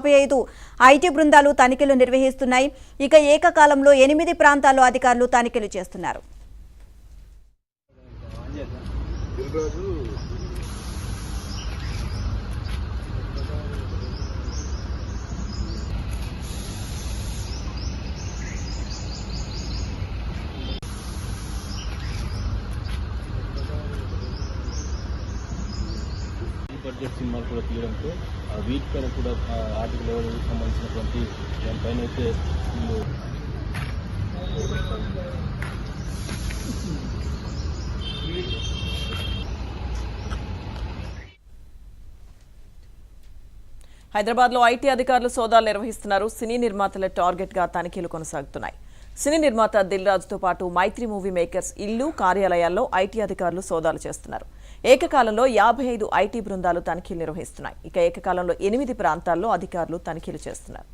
5 IT బృందాలు తనిఖీలు నిర్వహిస్తున్నాయి. ఇక ఏకకాలంలో 8 ప్రాంతాల్లో అధికారులు తనిఖీలు చేస్తున్నారు. బడ్జెట్ సినిమాలు కూడా తీయడంతో వీటిపైన కూడా ఆర్థిక లెవెల్కి సంబంధించినటువంటి దానిపైన అయితే వీళ్ళు హైదరాబాద్లో ఐటీ అధికారులు సోదాలు నిర్వహిస్తున్నారు. సినీ నిర్మాతల టార్గెట్గా తనిఖీలు కొనసాగుతున్నాయి. సినీ నిర్మాత దిల్ రాజుతో పాటు మైత్రి మూవీ మేకర్స్ ఇల్లు, కార్యాలయాల్లో ఐటీ అధికారులు సోదాలు చేస్తున్నారు. ఏకకాలంలో 55 ఐటీ బృందాలు తనిఖీలు నిర్వహిస్తున్నాయి. ఇక ఏకకాలంలో 8 ప్రాంతాల్లో అధికారులు తనిఖీలు చేస్తున్నారు.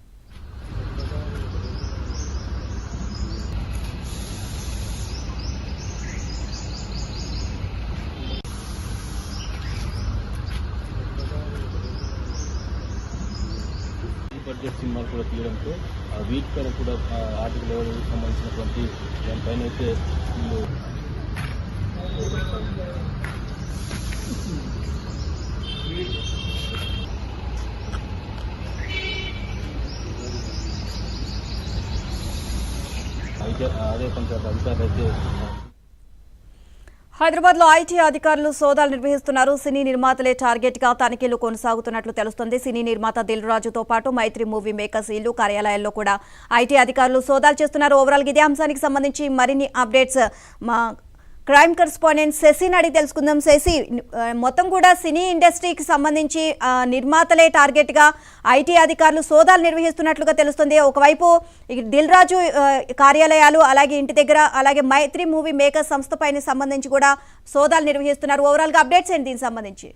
బడ్జెట్ సినిమాలు కూడా తీయడంతో వీటిపైన కూడా ఆర్థిక లెవెల్కి సంబంధించినటువంటి దానిపైన అయితే వీళ్ళు అదే కొంచెం అధికారులు అయితే హైదరాబాద్లో ఐటీ అధికారులు సోదాలు నిర్వహిస్తున్నారు. సినీ నిర్మాతలే టార్గెట్గా తనిఖీలు కొనసాగుతున్నట్లు తెలుస్తోంది. సినీ నిర్మాత దిల్ రాజుతో పాటు మైత్రి మూవీ మేకర్స్ ఇల్లు, కార్యాలయాల్లో కూడా ఐటీ అధికారులు సోదాలు చేస్తున్నారు. ఓవరాల్గా ఇదే అంశానికి సంబంధించి మరిన్ని అప్డేట్స్ మా క్రైమ్ కరెస్పాండెంట్ శశిని అడిగి తెలుసుకుందాం. శశి, మొత్తం కూడా సినీ ఇండస్ట్రీకి సంబంధించి నిర్మాతలే టార్గెట్గా ఐటీ అధికారులు సోదాలు నిర్వహిస్తున్నట్లుగా తెలుస్తుంది. ఒకవైపు దిల్ రాజు కార్యాలయాలు, అలాగే ఇంటి దగ్గర, అలాగే మైత్రి మూవీ మేకర్స్ సంస్థపైన సంబంధించి కూడా సోదాలు నిర్వహిస్తున్నారు. ఓవరాల్గా అప్డేట్స్ ఏంటి దీనికి సంబంధించి?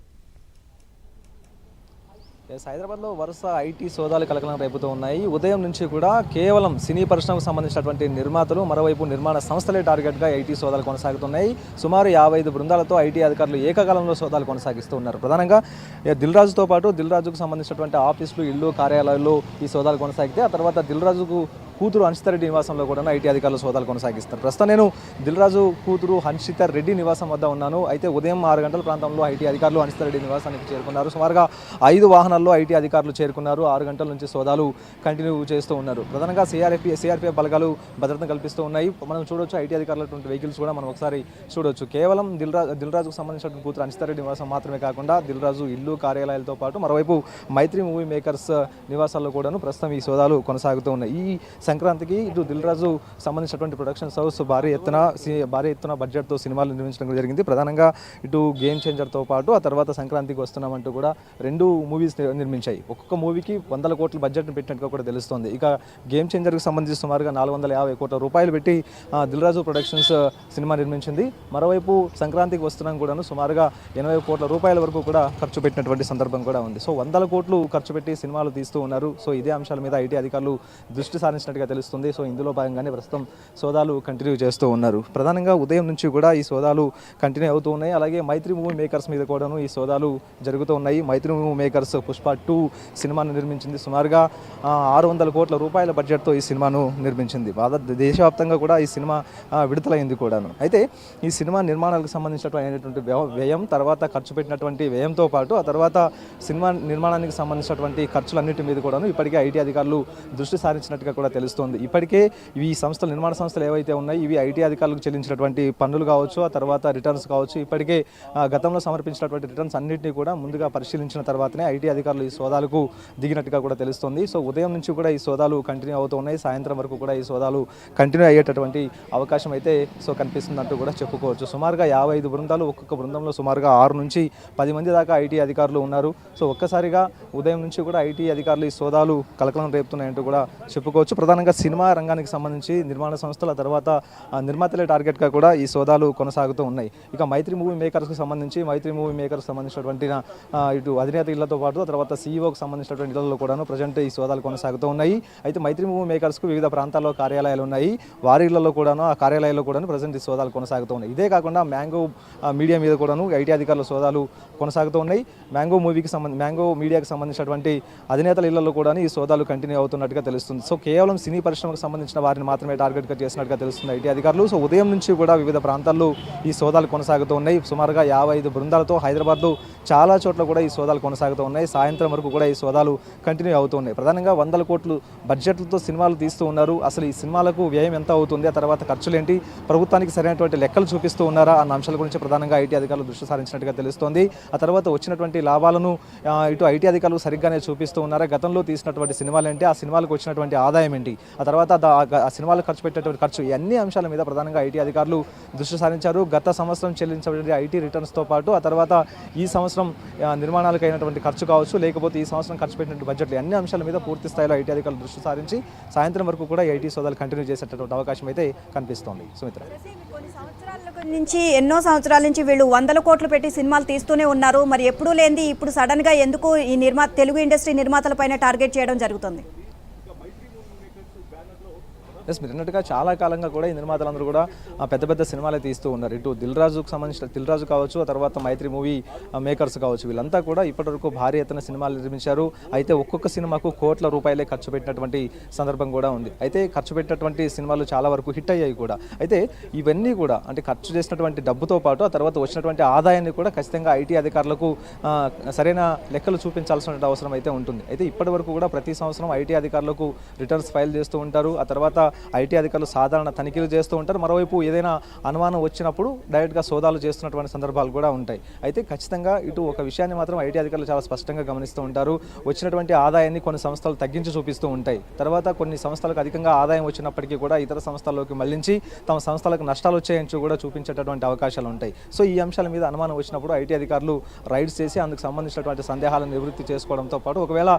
హైదరాబాద్లో వరుస ఐటీ సోదాలు కలకలం రేపుతూ ఉన్నాయి. ఉదయం నుంచి కూడా కేవలం సినీ పరిశ్రమకు సంబంధించినటువంటి నిర్మాతలు, మరోవైపు నిర్మాణ సంస్థలే టార్గెట్గా ఐటీ సోదాలు కొనసాగుతున్నాయి. సుమారు 55 బృందాలతో ఐటీ అధికారులు ఏకకాలంలో సోదాలు కొనసాగిస్తూ ఉన్నారు. ప్రధానంగా దిల్ రాజుతో పాటు దిల్ రాజుకు సంబంధించినటువంటి ఆఫీసులు, ఇల్లు, కార్యాలయాల్లో ఈ సోదాలు కొనసాగితే ఆ తర్వాత దిల్ రాజుకు కూతురు హన్షిత రెడ్డి నివాసంలో కూడా ఐటీ అధికారులు సోదాలు కొనసాగిస్తారు. ప్రస్తుతం నేను దిల్ రాజు కూతురు హన్షిత రెడ్డి నివాసం వద్ద ఉన్నాను. అయితే ఉదయం 6 గంటల ప్రాంతంలో ఐటీ అధికారులు హన్షిత రెడ్డి నివాసానికి చేరుకున్నారు. సుమారుగా 5 వాహనాల్లో ఐటీ అధికారులు చేరుకున్నారు. 6 గంటల నుంచి సోదాలు కంటిన్యూ చేస్తూ ఉన్నారు. ప్రధానంగా సిఆర్పిఎఫ్ బలగాలు భద్రతను కల్పిస్తూ ఉన్నాయి. మనం చూడొచ్చు ఐటీ అధికారులటువంటి వెహికల్స్ కూడా మనం ఒకసారి చూడొచ్చు. కేవలం దిల్ రాజుకు సంబంధించిన కూతురు హన్షిత రెడ్డి నివాసం మాత్రమే కాకుండా దిల్ రాజు ఇల్లు, కార్యాలయాలతో పాటు మరోవైపు మైత్రి మూవీ మేకర్స్ నివాసాల్లో కూడాను ప్రస్తుతం ఈ సోదాలు కొనసాగుతూ ఉన్నాయి. ఈ సంక్రాంతికి ఇటు దిల్ రాజు సంబంధించినటువంటి ప్రొడక్షన్స్ హౌస్ భారీ ఎత్తున బడ్జెట్తో సినిమాలు నిర్మించడం జరిగింది. ప్రధానంగా ఇటు గేమ్ చేంజర్తో పాటు ఆ తర్వాత సంక్రాంతికి వస్తున్నామంటూ కూడా 2 మూవీస్ నిర్మించాయి. ఒక్కొక్క మూవీకి 100 కోట్ల బడ్జెట్ను పెట్టినట్టుగా కూడా తెలుస్తోంది. ఇక గేమ్ చేంజర్కి సంబంధించి సుమారుగా 450 కోట్ల రూపాయలు పెట్టి దిల్ రాజు ప్రొడక్షన్స్ సినిమా నిర్మించింది. మరోవైపు సంక్రాంతికి వస్తున్నాం కూడాను సుమారుగా 80 కోట్ల రూపాయల వరకు కూడా ఖర్చు పెట్టినటువంటి సందర్భం కూడా ఉంది. సో 100 కోట్లు ఖర్చు పెట్టి సినిమాలు తీస్తూ ఉన్నారు. సో ఇదే అంశాల మీద ఐటీ అధికారులు దృష్టి సారించినట్టుగా తెలుస్తుంది. సో ఇందులో భాగంగానే ప్రస్తుతం సోదాలు కంటిన్యూ చేస్తూ ఉన్నారు. ప్రధానంగా ఉదయం నుంచి కూడా ఈ సోదాలు కంటిన్యూ అవుతూ ఉన్నాయి. అలాగే మైత్రి మూవీ మేకర్స్ మీద కూడాను ఈ సోదాలు జరుగుతూ ఉన్నాయి. మైత్రి మూవీ మేకర్స్ పుష్ప 2 సినిమాను నిర్మించింది. సుమారుగా 600 కోట్ల రూపాయల బడ్జెట్తో ఈ సినిమాను నిర్మించింది. దేశవ్యాప్తంగా కూడా ఈ సినిమా విడుదలైంది కూడాను. అయితే ఈ సినిమా నిర్మాణాలకు సంబంధించినటువంటి వ్యయం, తర్వాత ఖర్చు పెట్టినటువంటి వ్యయంతో పాటు ఆ తర్వాత సినిమా నిర్మాణానికి సంబంధించినటువంటి ఖర్చులన్నింటి మీద కూడాను ఇప్పటికే ఐటీ అధికారులు దృష్టి సారించినట్టుగా కూడా తెలుస్తోంది. ఇప్పటికే ఈ సంస్థలు, నిర్మాణ సంస్థలు ఏవైతే ఉన్నాయి ఇవి ఐటీ అధికారులకు చెల్లించినటువంటి పన్నులు కావచ్చు, ఆ తర్వాత రిటర్న్స్ కావచ్చు, ఇప్పటికే గతంలో సమర్పించినటువంటి రిటర్న్స్ అన్నింటినీ కూడా ముందుగా పరిశీలించిన తర్వాతనే ఐటీ అధికారులు ఈ సోదాలకు దిగినట్టుగా కూడా తెలుస్తుంది. సో ఉదయం నుంచి కూడా ఈ సోదాలు కంటిన్యూ అవుతూ ఉన్నాయి. సాయంత్రం వరకు కూడా ఈ సోదాలు కంటిన్యూ అయ్యేటటువంటి అవకాశం అయితే కనిపిస్తున్నట్టు కూడా చెప్పుకోవచ్చు. సుమారుగా 55 బృందాలు, ఒక్కొక్క బృందంలో సుమారుగా 6 నుంచి 10 మంది దాకా ఐటీ అధికారులు ఉన్నారు. సో ఒక్కసారిగా ఉదయం నుంచి కూడా ఐటీ అధికారులు ఈ సోదాలు కలకలం రేపుతున్నాయంటూ కూడా చెప్పుకోవచ్చు. ప్రధానంగా సినిమా రంగానికి సంబంధించి నిర్మాణ సంస్థల తర్వాత నిర్మాతలే టార్గెట్గా కూడా ఈ సోదాలు కొనసాగుతూ ఉన్నాయి. ఇక మైత్రి మూవీ మేకర్స్కి సంబంధించినటువంటి ఇటు అధినేత ఇళ్లతో పాటు తర్వాత సీఈఓకి సంబంధించినటువంటి ఇళ్లలో కూడాను ప్రజెంట్ ఈ సోదాలు కొనసాగుతూ ఉన్నాయి. అయితే మైత్రి మూవీ మేకర్స్కు వివిధ ప్రాంతాల్లో కార్యాలయాలు ఉన్నాయి. వారి ఇళ్లలో కూడాను ఆ కార్యాలయాల్లో కూడాను ప్రజెంట్ ఈ సోదాలు కొనసాగుతూ ఉన్నాయి. ఇదే కాకుండా మ్యాంగో మీడియా మీద కూడాను ఐటీ అధికారుల సోదాలు కొనసాగుతూ ఉన్నాయి. మ్యాంగో మీడియాకి సంబంధించినటువంటి అధినేతల ఇళ్లలో కూడా ఈ సోదాలు కంటిన్యూ అవుతున్నట్టుగా తెలుస్తుంది. సో కేవలం సినీ పరిశ్రమకు సంబంధించిన వారిని మాత్రమే టార్గెట్గా చేసినట్టుగా తెలుస్తుంది ఐటీ అధికారులు. సో ఉదయం నుంచి కూడా వివిధ ప్రాంతాల్లో ఈ సోదాలు కొనసాగుతూ ఉన్నాయి. సుమారుగా 55 బృందాలతో హైదరాబాద్లో చాలా చోట్ల కూడా ఈ సోదాలు కొనసాగుతూ ఉన్నాయి. సాయంత్రం వరకు కూడా ఈ సోదాలు కంటిన్యూ అవుతూ ఉన్నాయి. ప్రధానంగా 100 కోట్లు బడ్జెట్లతో సినిమాలు తీస్తూ ఉన్నారు. అసలు ఈ సినిమాలకు వ్యయం ఎంత అవుతుంది, ఆ తర్వాత ఖర్చులేంటి, ప్రభుత్వానికి సరైనటువంటి లెక్కలు చూపిస్తూ ఉన్నారా అన్న అంశాల గురించి ప్రధానంగా ఐటీ అధికారులు దృష్టి సారించినట్టుగా తెలుస్తోంది. ఆ తర్వాత వచ్చినటువంటి లాభాలను ఇటు ఐటీ అధికారులు సరిగ్గానే చూపిస్తూ ఉన్నారా, గతంలో తీసినటువంటి సినిమాలు ఏంటి, ఆ సినిమాలకు వచ్చినటువంటి ఆదాయం ఏంటి, ఆ తర్వాత ఆ సినిమాలకు ఖర్చు పెట్టేటువంటి ఖర్చు, ఈ అన్ని అంశాల మీద ప్రధానంగా ఐటీ అధికారులు దృష్టి సారించారు. గత సంవత్సరం చెల్లించబడిన ఐటీ రిటర్న్స్తో పాటు ఆ తర్వాత ఈ సంవత్సరం నిర్మాణాలకు అయినటువంటి ఖర్చు కావచ్చు, లేకపోతే ఈ సంవత్సరం ఖర్చు పెట్టినటువంటి బడ్జెట్లు, అన్ని అంశాల మీద పూర్తి స్థాయిలో ఐటీ అధికారులు దృష్టి సారించి సాయంత్రం వరకు కూడా ఐటీ సోదాలు కంటిన్యూ చేసేటటువంటి అవకాశం అయితే కనిపిస్తోంది. సుమిత్ర, ఎన్నో సంవత్సరాల నుంచి వీళ్ళు 100 కోట్లు పెట్టి సినిమాలు తీస్తూనే ఉన్నారు. మరి ఎప్పుడూ లేనిది ఇప్పుడు సడన్ గా ఎందుకు ఈ తెలుగు ఇండస్ట్రీ నిర్మాతలపైన టార్గెట్ చేయడం జరుగుతుంది? మీరు అన్నట్టుగా చాలా కాలంగా కూడా ఈ నిర్మాతలందరూ కూడా పెద్ద పెద్ద సినిమాలే తీస్తూ ఉన్నారు. ఇటు దిల్ రాజు కావచ్చు, ఆ తర్వాత మైత్రి మూవీ మేకర్స్ కావచ్చు, వీళ్ళంతా కూడా ఇప్పటివరకు భారీ ఎత్తున సినిమాలు నిర్మించారు. అయితే ఒక్కొక్క సినిమాకు కోట్ల రూపాయలే ఖర్చు పెట్టినటువంటి సందర్భం కూడా ఉంది. అయితే ఖర్చు పెట్టినటువంటి సినిమాలు చాలా వరకు హిట్ అయ్యాయి కూడా. అయితే ఇవన్నీ కూడా అంటే ఖర్చు చేసినటువంటి డబ్బుతో పాటు ఆ తర్వాత వచ్చినటువంటి ఆదాయాన్ని కూడా ఖచ్చితంగా ఐటీ అధికారులకు సరైన లెక్కలు చూపించాల్సిన అవసరం అయితే ఉంటుంది. అయితే ఇప్పటి వరకు కూడా ప్రతి సంవత్సరం ఐటీ అధికారులకు రిటర్న్స్ ఫైల్ చేస్తూ ఉంటారు. ఆ తర్వాత ఐటీ అధికారులు సాధారణ తనిఖీలు చేస్తూ ఉంటారు. మరోవైపు ఏదైనా అనుమానం వచ్చినప్పుడు డైరెక్ట్గా సోదాలు చేస్తున్నటువంటి సందర్భాలు కూడా ఉంటాయి. అయితే ఖచ్చితంగా ఇటు ఒక విషయాన్ని మాత్రం ఐటీ అధికారులు చాలా స్పష్టంగా గమనిస్తూ ఉంటారు. వచ్చినటువంటి ఆదాయాన్ని కొన్ని సంస్థలు తగ్గించి చూపిస్తూ ఉంటాయి. తర్వాత కొన్ని సంస్థలకు అధికంగా ఆదాయం వచ్చినప్పటికీ కూడా ఇతర సంస్థల్లోకి మళ్లించి తమ సంస్థలకు నష్టాలు వచ్చాయని కూడా చూపించేటటువంటి అవకాశాలు ఉంటాయి. సో ఈ అంశాల మీద అనుమానం వచ్చినప్పుడు ఐటీ అధికారులు రైడ్స్ చేసి అందుకు సంబంధించినటువంటి సందేహాలను నివృత్తి చేసుకోవడంతో పాటు ఒకవేళ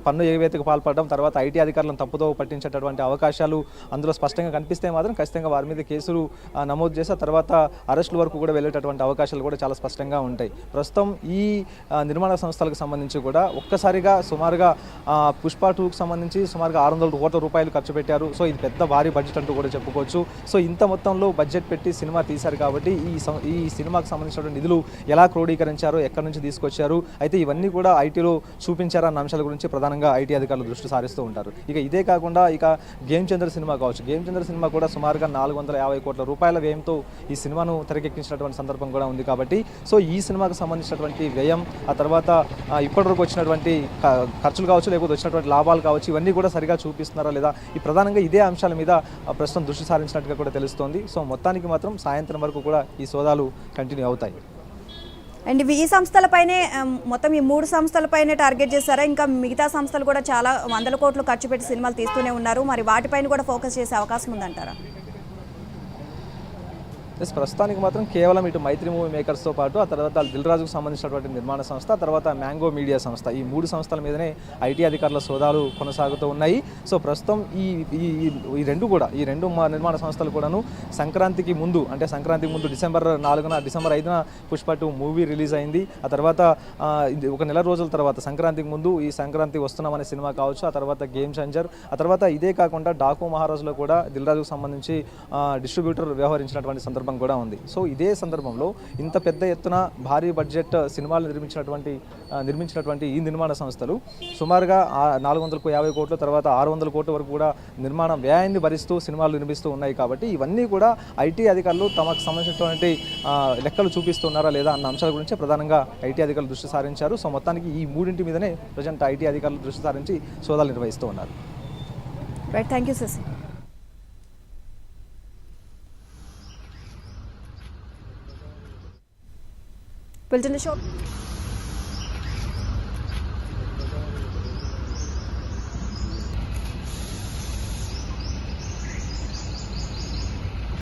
పన్ను ఎగవేతకు పాల్పడడం, తర్వాత ఐటీ అధికారులను తప్పుదో పట్టించేటటువంటి అవకాశాలు అందులో స్పష్టంగా కనిపిస్తే మాత్రం ఖచ్చితంగా వారి మీద కేసులు నమోదు చేసి తర్వాత అరెస్టుల వరకు కూడా వెళ్ళేటటువంటి అవకాశాలు కూడా చాలా స్పష్టంగా ఉంటాయి. ప్రస్తుతం ఈ నిర్మాణ సంస్థలకు సంబంధించి కూడా ఒక్కసారిగా సుమారుగా పుష్ప 2కి సంబంధించి సుమారుగా 600 కోట్ల రూపాయలు ఖర్చు పెట్టారు. సో ఇది పెద్ద భారీ బడ్జెట్ అంటూ కూడా చెప్పుకోవచ్చు. సో ఇంత మొత్తంలో బడ్జెట్ పెట్టి సినిమా తీశారు కాబట్టి ఈ సినిమాకు సంబంధించినటువంటి నిధులు ఎలా క్రోడీకరించారు, ఎక్కడి నుంచి తీసుకొచ్చారు, అయితే ఇవన్నీ కూడా ఐటీలో చూపించారన్న అంశాల గురించి ప్రధానంగా ఐటీ అధికారులు దృష్టి సారిస్తూ ఉంటారు. ఇదే కాకుండా గేమ్ చంద్ర సినిమా కావచ్చు, గేమ్ చంద్ర సినిమా కూడా సుమారుగా 450 కోట్ల రూపాయల వ్యయంతో ఈ సినిమాను తెరకెక్కించినటువంటి సందర్భం కూడా ఉంది. కాబట్టి సో ఈ సినిమాకు సంబంధించినటువంటి వ్యయం, ఆ తర్వాత ఇప్పటివరకు వచ్చినటువంటి ఖర్చులు కావచ్చు, లేకపోతే వచ్చినటువంటి లాభాలు కావచ్చు, ఇవన్నీ కూడా సరిగా చూపిస్తున్నారా లేదా, ఈ ప్రధానంగా ఇదే అంశాల మీద ప్రస్తుతం దృష్టి సారించినట్టుగా కూడా తెలుస్తోంది. సో మొత్తానికి మాత్రం సాయంత్రం వరకు కూడా ఈ సోదాలు కంటిన్యూ అవుతాయి. అండ్ ఈ సంస్థలపైనే మొత్తం ఈ 3 సంస్థలపైనే టార్గెట్ చేశారా? ఇంకా మిగతా సంస్థలు కూడా చాలా 100 కోట్లు ఖర్చు పెట్టి సినిమాలు తీస్తూనే ఉన్నారు. మరి వాటిపైన కూడా ఫోకస్ చేసే అవకాశం ఉందంటారా? ప్రస్తుతానికి మాత్రం కేవలం ఇటు మైత్రి మూవీ మేకర్స్తో పాటు ఆ తర్వాత దిల్ రాజుకు సంబంధించినటువంటి నిర్మాణ సంస్థ, ఆ తర్వాత మ్యాంగో మీడియా సంస్థ, ఈ 3 సంస్థల మీదనే ఐటీ అధికారుల సోదాలు కొనసాగుతూ ఉన్నాయి. సో ప్రస్తుతం ఈ రెండు నిర్మాణ సంస్థలు కూడాను సంక్రాంతికి ముందు డిసెంబర్ 4న డిసెంబర్ 5న పుష్ప 2 మూవీ రిలీజ్ అయింది. ఆ తర్వాత ఒక నెల రోజుల తర్వాత సంక్రాంతికి ముందు ఈ సంక్రాంతి వస్తున్నామనే సినిమా కావచ్చు, ఆ తర్వాత గేమ్ చేంజర్, ఆ తర్వాత ఇదే కాకుండా డాకు మహారాజులో కూడా దిల్ రాజుకు సంబంధించి డిస్ట్రిబ్యూటర్ వ్యవహరించినటువంటి సందర్భం కూడా ఉంది. సో ఇదే సందర్భంలో ఇంత పెద్ద ఎత్తున భారీ బడ్జెట్ సినిమాలు నిర్మించినటువంటి ఈ నిర్మాణ సంస్థలు సుమారుగా 450 కోట్ల తర్వాత 600 కోట్ల వరకు కూడా నిర్మాణ వ్యయాన్ని భరిస్తూ సినిమాలు నిర్మిస్తూ ఉన్నాయి. కాబట్టి ఇవన్నీ కూడా ఐటీ అధికారులు తమకు సంబంధించినటువంటి లెక్కలు చూపిస్తున్నారా లేదా అన్న అంశాల గురించి ప్రధానంగా ఐటీ అధికారులు దృష్టి సారించారు. సో మొత్తానికి ఈ 3 మీదనే ప్రజెంట్ ఐటీ అధికారులు దృష్టి సారించి సోదాలు నిర్వహిస్తూ ఉన్నారు. Right, thank you Shashi. Built in the shop.